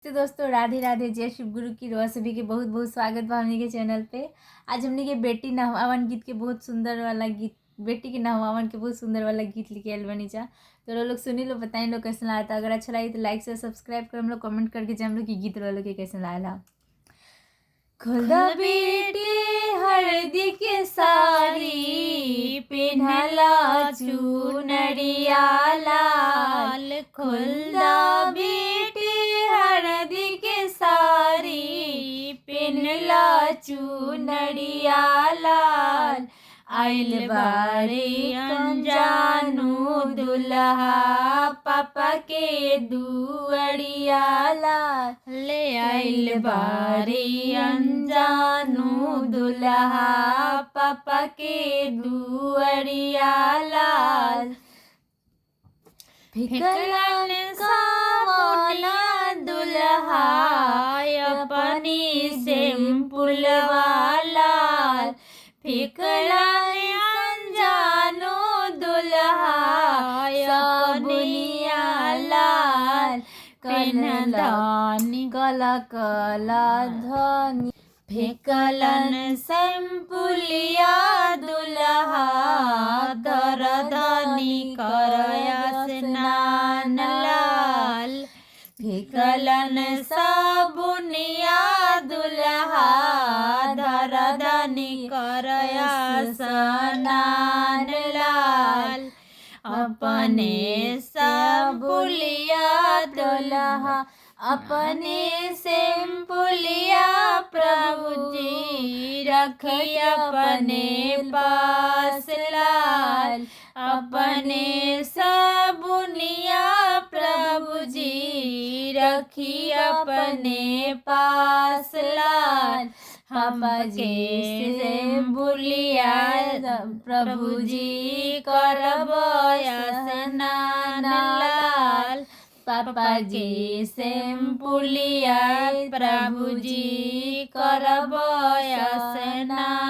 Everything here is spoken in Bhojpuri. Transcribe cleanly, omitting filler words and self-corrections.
तो दोस्तों राधे राधे, जय शिव गुरु की रोआ सभी के बहुत बहुत स्वागत बा हमनी के चैनल पे। आज हमनी के बेटी नहवावन गीत के बहुत सुंदर वाला गीत, बेटी के नहवावन के बहुत सुंदर वाला गीत लेके आयल बनी जा। तो लोग सुनी लो, बताएं लोग कैसे लगा था। अगर अच्छा लगे तो लाइक से सब्सक्राइब कर हम लोग कमेंट करके जान लो कि गीत वालों के कैसे लगा। खुदा बेटी हरदी के सारी पिन्हला चुनरिया लाल, खुदा बेटी हरदी के सारी पिन्हला चुनरिया लाल, आइल बारी अनजानू दुल्हा पापा के दुअरिया लाल, ले आइल बारी अनजानू दुल्हा पापा के दुअरिया लाल। फिकलन सावला दुल्हा अपनी सिंपल लाल, फिकलन अनजानो दुल्हा सबनिया लाल, कन्हदानी कला कला धनी, फिकलन सिंपुलिया दुल्हा दरदनी करया स्नान लाल, फिकलन साबुनिया दुल्हा दरदनी करया स्नान लाल, अपने साबुलिया दुल्हा अपने सिंपुलिया प्रभु जी रखी अपने पास लाल, अपने साबुनिया प्रभु जी रखी अपने पास लाल, हम से बुलिया प्रभु जी करब स्नान लाल, पापा जी से बुलिया प्रभु जी करब स्नान